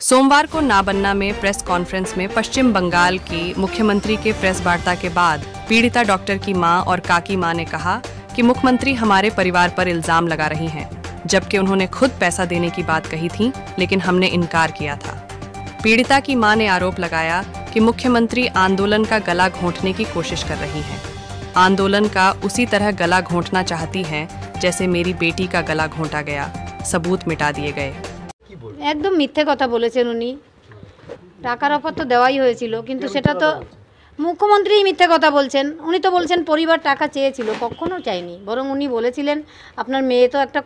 सोमवार को नाबन्ना में प्रेस कॉन्फ्रेंस में पश्चिम बंगाल की मुख्यमंत्री के प्रेस वार्ता के बाद पीड़िता डॉक्टर की मां और काकी मां ने कहा कि मुख्यमंत्री हमारे परिवार पर इल्जाम लगा रही हैं, जबकि उन्होंने खुद पैसा देने की बात कही थी, लेकिन हमने इनकार किया था। पीड़िता की मां ने आरोप लगाया कि मुख्यमंत्री आंदोलन का गला घोंटने की कोशिश कर रही हैं। आंदोलन का उसी तरह गला घोंटना चाहती हैं जैसे मेरी बेटी का गला घोंटा गया, सबूत मिटा दिए गए। একদম মিথ্যে কথা বলেছেন উনি। টাকার অফার তো দেওয়াই হয়েছিল, কিন্তু সেটা তো মুখ্যমন্ত্রীই মিথ্যে কথা বলছেন। উনি তো বলছেন পরিবার টাকা চেয়েছিল, কখনো চাইনি, বরং উনি বলেছিলেন আপনার মেয়ে তো একটা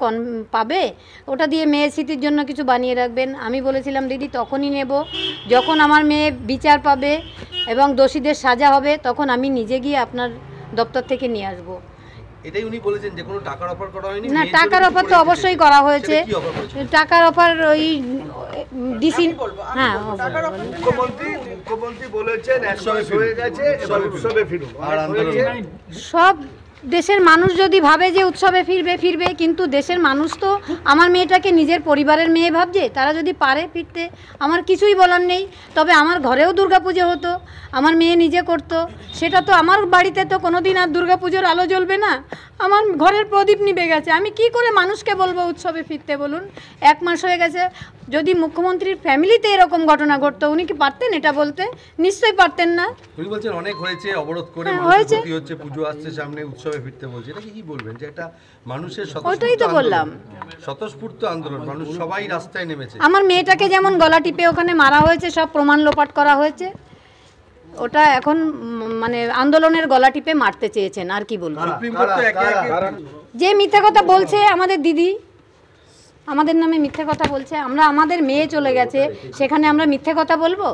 পাবে, ওটা দিয়ে মেয়ের স্মৃতির জন্য কিছু বানিয়ে রাখবেন। আমি বলেছিলাম দিদি তখনই নেব যখন আমার মেয়ে বিচার পাবে এবং দোষীদের সাজা হবে, তখন আমি নিজে গিয়ে আপনার দপ্তর থেকে নিয়ে আসবো। এটাই উনি বলেছেন যে কোনো টাকার অফার করা হয়নি। না, টাকার অফার তো অবশ্যই করা হয়েছে। টাকার অফার ওই ডিসি, হ্যাঁ, মুখ্যমন্ত্রী বলেছেন একসঙ্গে হয়ে গেছে, এবার উৎসবে ফিরুন। আর আন্দোলন সব দেশের মানুষ যদি ভাবে যে উৎসবে ফিরবে, কিন্তু দেশের মানুষ তো আমার মেয়েটাকে নিজের পরিবারের মেয়ে ভাবছে। তারা যদি পারে ফিরতে, আমার কিছুই বলার নেই। তবে আমার ঘরেও দুর্গাপুজো হতো, আমার মেয়ে নিজে করতো, সেটা তো আমার বাড়িতে তো কোনোদিন আর দুর্গাপুজোর আলো জ্বলবে না। আমার ঘরের প্রদীপ নিভে গেছে, আমি কি করে মানুষকে বলবো উৎসবে ফিরতে বলুন? 1 মাস হয়ে গেছে। যদি মুখ্যমন্ত্রীর ফ্যামিলিতে এরকম ঘটনা ঘটতো, উনি কি পারতেন এটা বলতে? নিশ্চয়ই পারতেন না। উনি বলছেন অনেক হয়েছে, অবরোধ করে হয়েছে, কি হচ্ছে, পুজো আসছে সামনে, উৎসবে ফিরতে বলছে। এটা কি বলবেন যে একটা মানুষের ওটাই তো বললাম, স্বতঃস্ফূর্ত আন্দোলন, মানুষ সবাই রাস্তায় নেমেছে। আমার মেয়েটাকে যেমন গলা টিপে ওখানে মারা হয়েছে, সব প্রমাণ লোপাট করা হয়েছে, ওটা এখন মানে আন্দোলনের গলা টিপে মারতে চেয়েছেন, আর কি বলবো। যে মিথ্যা কথা বলছে আমাদের দিদি, আমাদের নামে মিথ্যে কথা বলছে, আমরা আমাদের মেয়ে চলে গেছে সেখানে আমরা মিথ্যে কথা বলবো?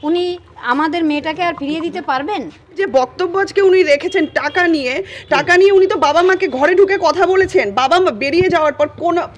উনি আমাদের মেয়েটাকে আর ফিরিয়ে দিতে পারবেন? যে বক্তব্য আজকে উনি রেখেছেন টাকা নিয়ে উনি তো বাবা মাকে ঘরে ঢুকে কথা বলেছেন। বাবা মা বেরিয়ে যাওয়ার পর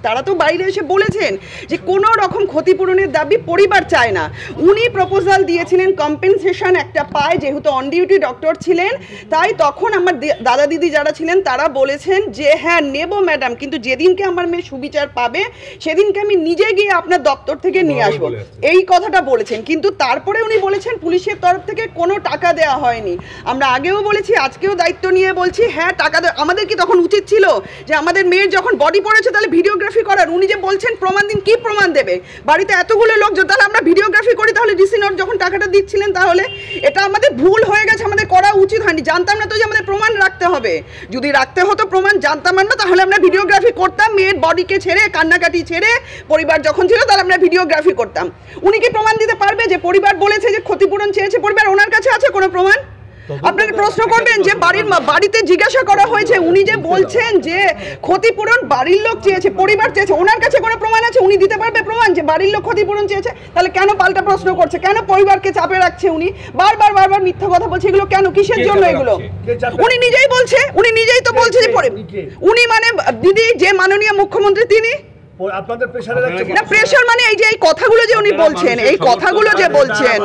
তারা তো বাইরে এসে বলেছেন যে কোনো রকম ক্ষতিপূরণের দাবি পরিবার চায় না। উনি প্রপোজাল দিয়েছিলেন কম্পেনসেশন একটা পায়, যেহেতু অন ডিউটি ডক্টর ছিলেন, তাই তখন আমার দাদা দিদি যারা ছিলেন তারা বলেছেন যে হ্যাঁ নেব ম্যাডাম, কিন্তু যেদিনকে আমার মেয়ে সুবিচার পাবে সেদিনকে আমি নিজে গিয়ে আপনার দপ্তর থেকে নিয়ে আসবো, এই কথাটা বলেছেন। কিন্তু তারপরে উনি বলেছেন পুলিশের তরফ থেকে কোনো টাকা দেওয়া হয়নি। আমরা আগেও বলেছি, আজকেও দায়িত্ব নিয়ে বলছি, হ্যাঁ টাকা আমাদের কি তখন উচিত ছিল যে আমাদের মেয়ের যখন বডি পড়েছে তাহলে ভিডিওগ্রাফি করার? উনি যে বলছেন প্রমাণ দিন, কি প্রমাণ দেবে? বাড়িতে এতগুলো লোকজন, তাহলে আমরা ভিডিওগ্রাফি করি, তাহলে ডিসি নোট যখন টাকাটা দিচ্ছিলেন, তাহলে এটা আমাদের ভুল হয়ে গেছে, আমাদের করা উচিত হয়নি। জানতাম না তো যে আমাদের প্রমাণ রাখতে হবে। যদি রাখতে হতো প্রমাণ, জানতাম না, তাহলে আমরা ভিডিওগ্রাফি করতাম। মেয়ের বডিকে ছেড়ে, কান্নাকাটি ছেড়ে, পরিবার যখন ছিল তাহলে আমরা ভিডিওগ্রাফি করতাম। উনি কি প্রমাণ দিতে পারবে যে পরিবার বলেছে যে ক্ষতিপূরণ চেয়েছে পরিবার? ওনার কাছে আছে কোনো প্রমাণ? আপনারা প্রশ্ন করবেন যে বাড়িতে জিজ্ঞাসা করা হয়েছে, উনি যে বলছেন যে ক্ষতিপূরণ বাড়ির লোক চেয়েছে, পরিবার চেয়েছে, ওনার কাছে কোনো প্রমাণ আছে? উনি দিতে পারবে প্রমাণ যে বাড়ির লোক ক্ষতিপূরণ চেয়েছে? তাহলে কেন পাল্টা প্রশ্ন করছে? কেন পরিবারকে চাপে রাখছে? উনি বারবার মিথ্যা কথা বলছে। এগুলো কেন, কিসের জন্য এগুলো? উনি নিজেই বলছে, উনি নিজেই তো বলছে যে উনি মানে দিদি যে মাননীয় মুখ্যমন্ত্রী তিনি আপনাদের প্রেসারে রাখছে না। প্রেসার মানে এই যে এই কথাগুলো যে উনি বলছেন, এই কথাগুলো যে বলছেন,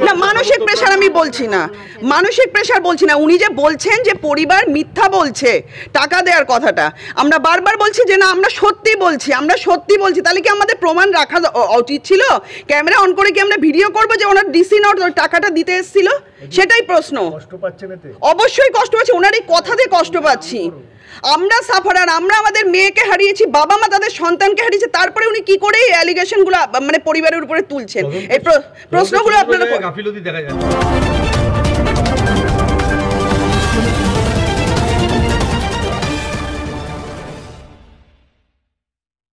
না মানসিক প্রেসার আমি বলছি না, মানসিক প্রেসার বলছি না। উনি যে বলছেন যে পরিবার মিথ্যা বলছে টাকা দেওয়ার কথাটা, আমরা বারবার বলছি যে না আমরা সত্যি বলছি, আমরা সত্যি বলছি। তাহলে কি আমাদের প্রমাণ রাখা উচিত ছিল? ক্যামেরা অন করে কি আমরা ভিডিও করবো যে ওনার ডিসি নোট টাকাটা দিতে এসেছিল? সেটাই প্রশ্ন। কষ্ট পাচ্ছেন এতে? অবশ্যই কষ্ট পাচ্ছি, ওনার এই কথাতে কষ্ট পাচ্ছি। আমরা সাফারার, আমরা আমাদের মেয়েকে হারিয়েছি, বাবা মা তাদের সন্তানকে হারিয়েছে, তারপরে উনি কি করে এই অ্যালিগেশনগুলো মানে পরিবারের উপরে তুলছেন? এই প্রশ্নগুলো আপনারা গাফিলতি দেখা যাচ্ছে।